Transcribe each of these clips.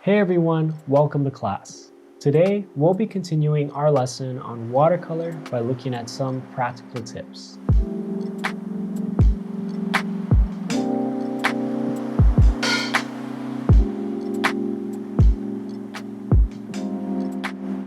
Hey everyone, welcome to class. Today, we'll be continuing our lesson on watercolor by looking at some practical tips.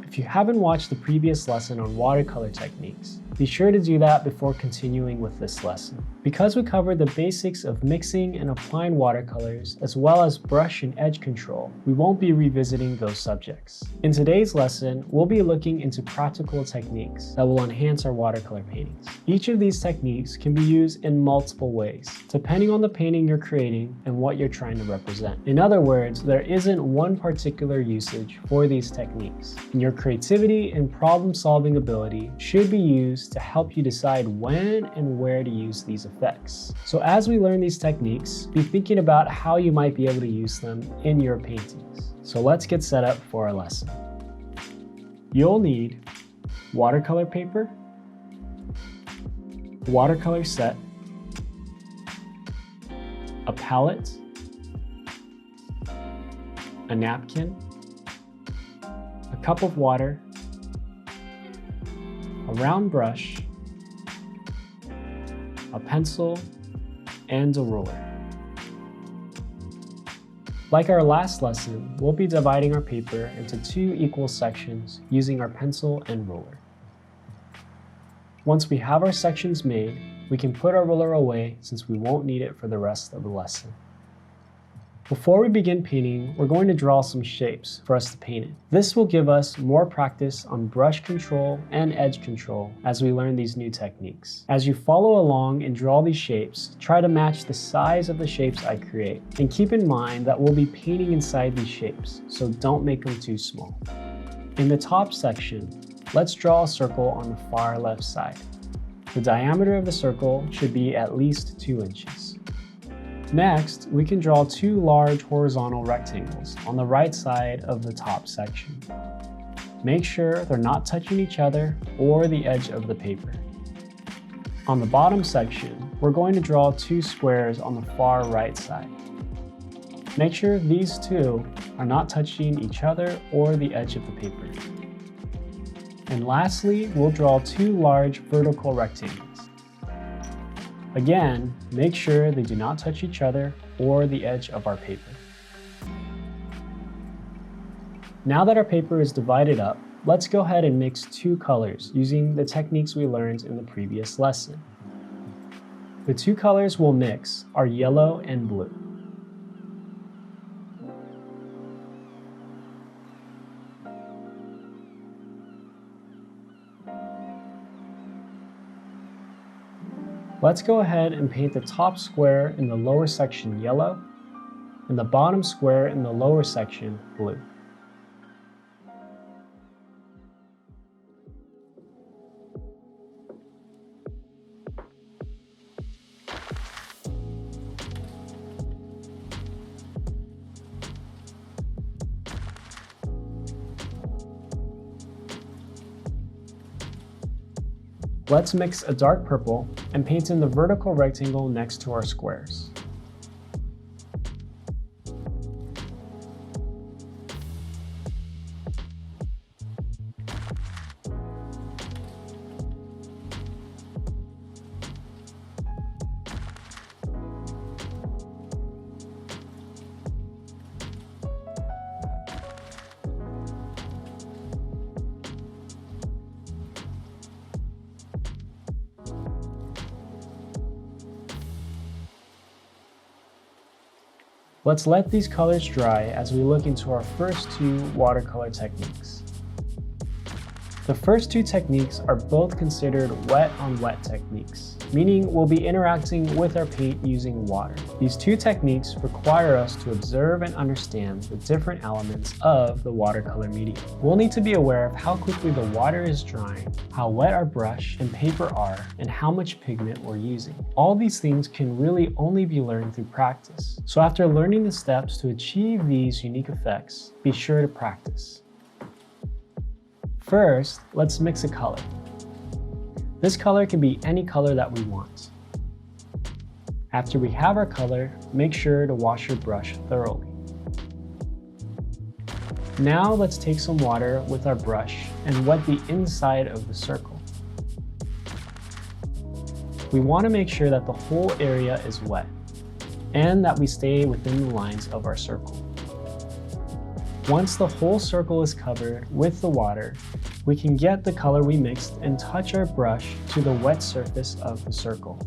If you haven't watched the previous lesson on watercolor techniques, be sure to do that before continuing with this lesson. Because we covered the basics of mixing and applying watercolors, as well as brush and edge control, we won't be revisiting those subjects. In today's lesson, we'll be looking into practical techniques that will enhance our watercolor paintings. Each of these techniques can be used in multiple ways, depending on the painting you're creating and what you're trying to represent. In other words, there isn't one particular usage for these techniques, and your creativity and problem-solving ability should be used to help you decide when and where to use these effects. So as we learn these techniques, be thinking about how you might be able to use them in your paintings. So let's get set up for our lesson. You'll need watercolor paper, watercolor set, a palette, a napkin, a cup of water, a round brush, a pencil, and a ruler. Like our last lesson, we'll be dividing our paper into two equal sections using our pencil and ruler. Once we have our sections made, we can put our ruler away since we won't need it for the rest of the lesson. Before we begin painting, we're going to draw some shapes for us to paint in. This will give us more practice on brush control and edge control as we learn these new techniques. As you follow along and draw these shapes, try to match the size of the shapes I create. And keep in mind that we'll be painting inside these shapes, so don't make them too small. In the top section, let's draw a circle on the far left side. The diameter of the circle should be at least 2 inches. Next, we can draw two large horizontal rectangles on the right side of the top section. Make sure they're not touching each other or the edge of the paper. On the bottom section, we're going to draw two squares on the far right side. Make sure these two are not touching each other or the edge of the paper. And lastly, we'll draw two large vertical rectangles. Again, make sure they do not touch each other or the edge of our paper. Now that our paper is divided up, let's go ahead and mix two colors using the techniques we learned in the previous lesson. The two colors we'll mix are yellow and blue. Let's go ahead and paint the top square in the lower section yellow and the bottom square in the lower section blue. Let's mix a dark purple and paint in the vertical rectangle next to our squares. Let's let these colors dry as we look into our first two watercolor techniques. The first two techniques are both considered wet-on-wet techniques, meaning we'll be interacting with our paint using water. These two techniques require us to observe and understand the different elements of the watercolor medium. We'll need to be aware of how quickly the water is drying, how wet our brush and paper are, and how much pigment we're using. All these things can really only be learned through practice. So after learning the steps to achieve these unique effects, be sure to practice. First, let's mix a color. This color can be any color that we want. After we have our color, make sure to wash your brush thoroughly. Now let's take some water with our brush and wet the inside of the circle. We want to make sure that the whole area is wet and that we stay within the lines of our circle. Once the whole circle is covered with the water, we can get the color we mixed and touch our brush to the wet surface of the circle.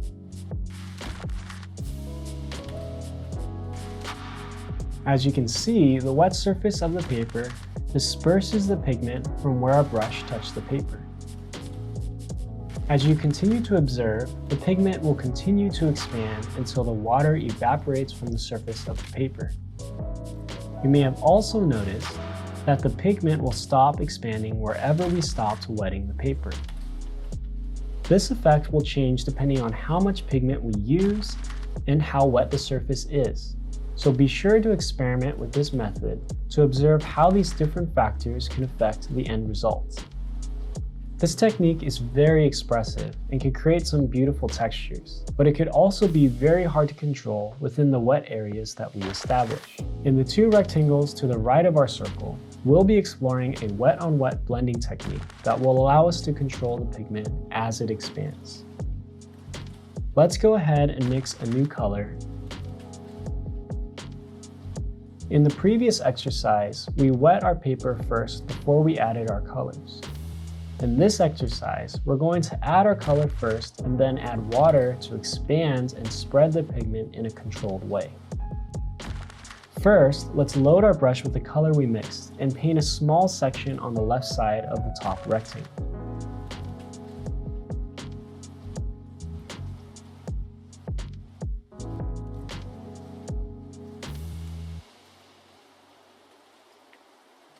As you can see, the wet surface of the paper disperses the pigment from where our brush touched the paper. As you continue to observe, the pigment will continue to expand until the water evaporates from the surface of the paper. You may have also noticed that the pigment will stop expanding wherever we stopped wetting the paper. This effect will change depending on how much pigment we use and how wet the surface is. So be sure to experiment with this method to observe how these different factors can affect the end result. This technique is very expressive and can create some beautiful textures, but it could also be very hard to control within the wet areas that we establish. In the two rectangles to the right of our circle, we'll be exploring a wet-on-wet blending technique that will allow us to control the pigment as it expands. Let's go ahead and mix a new color. In the previous exercise, we wet our paper first before we added our colors. In this exercise, we're going to add our color first and then add water to expand and spread the pigment in a controlled way. First, let's load our brush with the color we mixed and paint a small section on the left side of the top rectangle.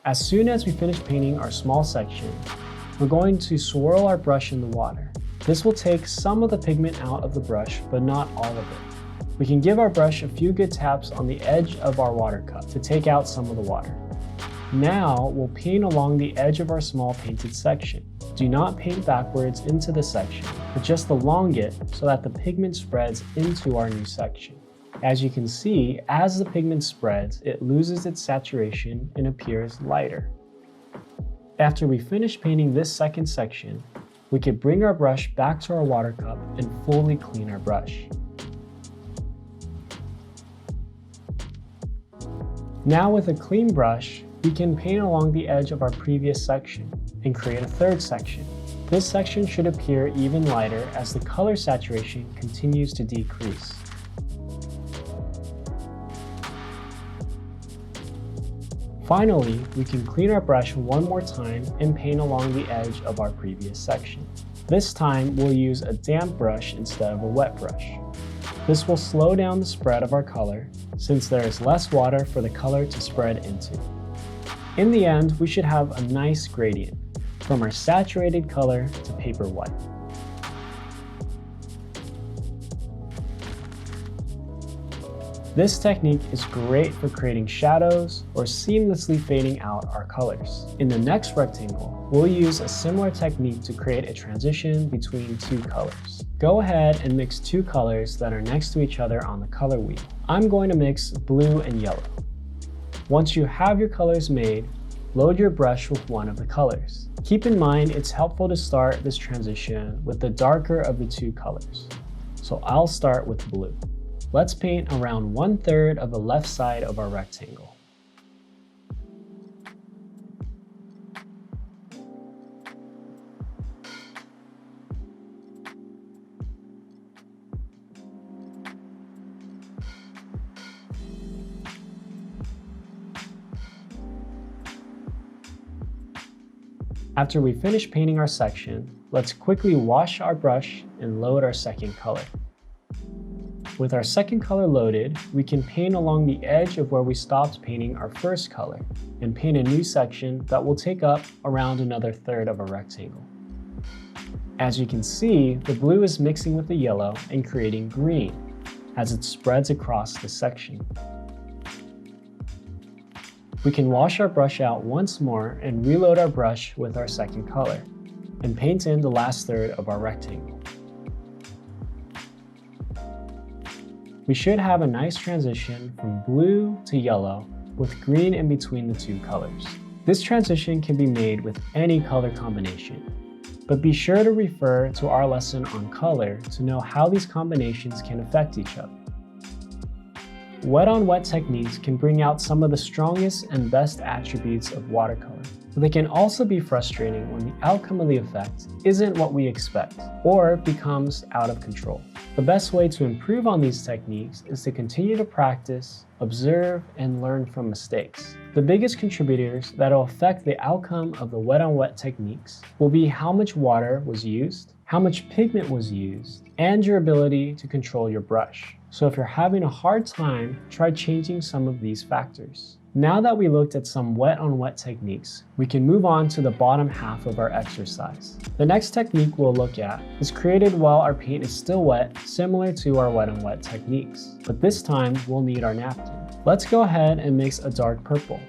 As soon as we finish painting our small section, we're going to swirl our brush in the water. This will take some of the pigment out of the brush, but not all of it. We can give our brush a few good taps on the edge of our water cup to take out some of the water. Now we'll paint along the edge of our small painted section. Do not paint backwards into the section, but just along it so that the pigment spreads into our new section. As you can see, as the pigment spreads, it loses its saturation and appears lighter. After we finish painting this second section, we could bring our brush back to our water cup and fully clean our brush. Now with a clean brush, we can paint along the edge of our previous section and create a third section. This section should appear even lighter as the color saturation continues to decrease. Finally, we can clean our brush one more time and paint along the edge of our previous section. This time, we'll use a damp brush instead of a wet brush. This will slow down the spread of our color since there is less water for the color to spread into. In the end, we should have a nice gradient from our saturated color to paper white. This technique is great for creating shadows or seamlessly fading out our colors. In the next rectangle, we'll use a similar technique to create a transition between two colors. Go ahead and mix two colors that are next to each other on the color wheel. I'm going to mix blue and yellow. Once you have your colors made, load your brush with one of the colors. Keep in mind it's helpful to start this transition with the darker of the two colors. So I'll start with blue. Let's paint around 1/3 of the left side of our rectangle. After we finish painting our section, let's quickly wash our brush and load our second color. With our second color loaded, we can paint along the edge of where we stopped painting our first color and paint a new section that will take up around another third of a rectangle. As you can see, the blue is mixing with the yellow and creating green as it spreads across the section. We can wash our brush out once more and reload our brush with our second color and paint in the last third of our rectangle. We should have a nice transition from blue to yellow with green in between the two colors. This transition can be made with any color combination, but be sure to refer to our lesson on color to know how these combinations can affect each other. Wet-on-wet techniques can bring out some of the strongest and best attributes of watercolor, but they can also be frustrating when the outcome of the effect isn't what we expect or becomes out of control. The best way to improve on these techniques is to continue to practice, observe, and learn from mistakes. The biggest contributors that will affect the outcome of the wet-on-wet techniques will be how much water was used, how much pigment was used, and your ability to control your brush. So if you're having a hard time, try changing some of these factors. Now that we looked at some wet-on-wet techniques, we can move on to the bottom half of our exercise. The next technique we'll look at is created while our paint is still wet, similar to our wet-on-wet techniques. But this time, we'll need our napkin. Let's go ahead and mix a dark purple.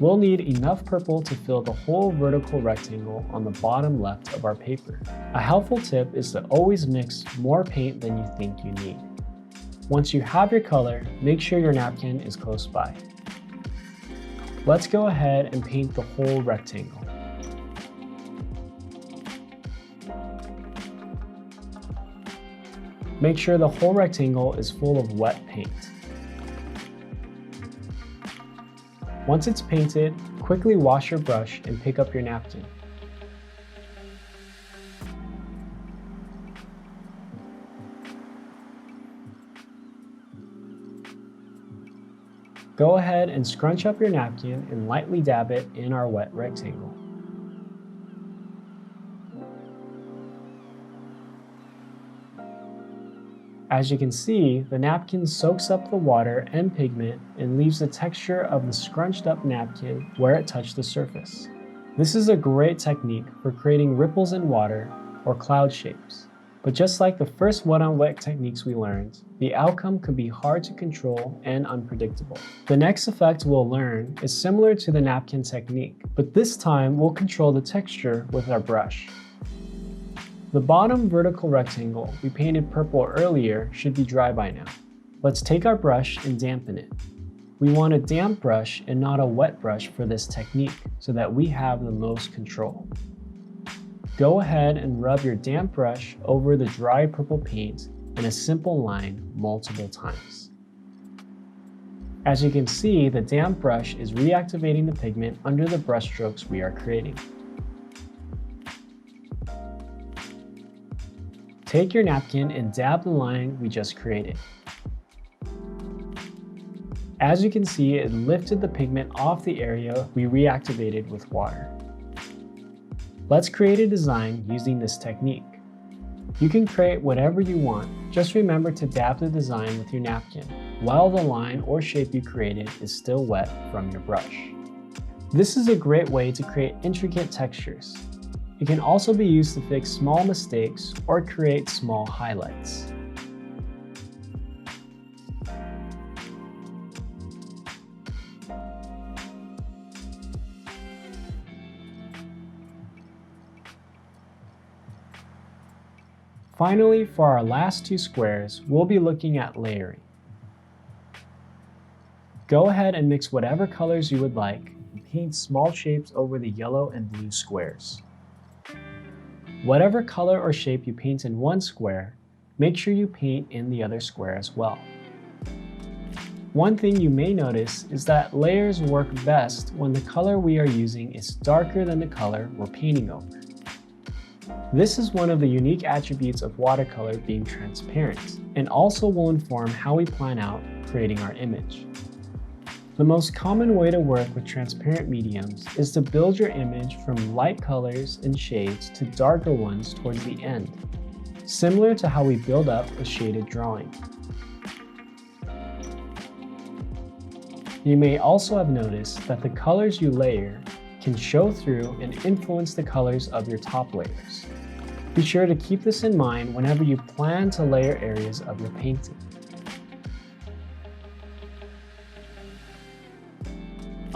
We'll need enough purple to fill the whole vertical rectangle on the bottom left of our paper. A helpful tip is to always mix more paint than you think you need. Once you have your color, make sure your napkin is close by. Let's go ahead and paint the whole rectangle. Make sure the whole rectangle is full of wet paint. Once it's painted, quickly wash your brush and pick up your napkin. Go ahead and scrunch up your napkin and lightly dab it in our wet rectangle. As you can see, the napkin soaks up the water and pigment and leaves the texture of the scrunched up napkin where it touched the surface. This is a great technique for creating ripples in water or cloud shapes. But just like the first wet-on-wet techniques we learned, the outcome could be hard to control and unpredictable. The next effect we'll learn is similar to the napkin technique, but this time we'll control the texture with our brush. The bottom vertical rectangle we painted purple earlier should be dry by now. Let's take our brush and dampen it. We want a damp brush and not a wet brush for this technique so that we have the most control. Go ahead and rub your damp brush over the dry purple paint in a simple line multiple times. As you can see, the damp brush is reactivating the pigment under the brush strokes we are creating. Take your napkin and dab the line we just created. As you can see, it lifted the pigment off the area we reactivated with water. Let's create a design using this technique. You can create whatever you want, just remember to dab the design with your napkin while the line or shape you created is still wet from your brush. This is a great way to create intricate textures. It can also be used to fix small mistakes or create small highlights. Finally, for our last two squares, we'll be looking at layering. Go ahead and mix whatever colors you would like and paint small shapes over the yellow and blue squares. Whatever color or shape you paint in one square, make sure you paint in the other square as well. One thing you may notice is that layers work best when the color we are using is darker than the color we're painting over. This is one of the unique attributes of watercolor being transparent, and also will inform how we plan out creating our image. The most common way to work with transparent mediums is to build your image from light colors and shades to darker ones towards the end, similar to how we build up a shaded drawing. You may also have noticed that the colors you layer can show through and influence the colors of your top layers. Be sure to keep this in mind whenever you plan to layer areas of your painting.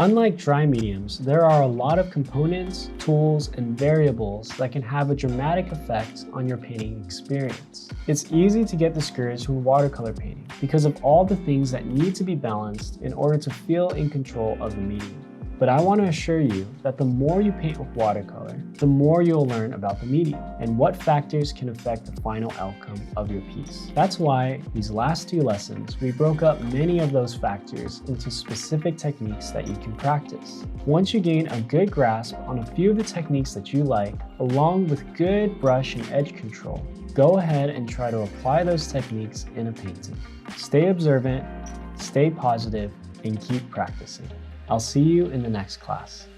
Unlike dry mediums, there are a lot of components, tools, and variables that can have a dramatic effect on your painting experience. It's easy to get discouraged with watercolor painting because of all the things that need to be balanced in order to feel in control of the medium. But I want to assure you that the more you paint with watercolor, the more you'll learn about the medium and what factors can affect the final outcome of your piece. That's why these last 2 lessons, we broke up many of those factors into specific techniques that you can practice. Once you gain a good grasp on a few of the techniques that you like, along with good brush and edge control, go ahead and try to apply those techniques in a painting. Stay observant, stay positive, and keep practicing. I'll see you in the next class.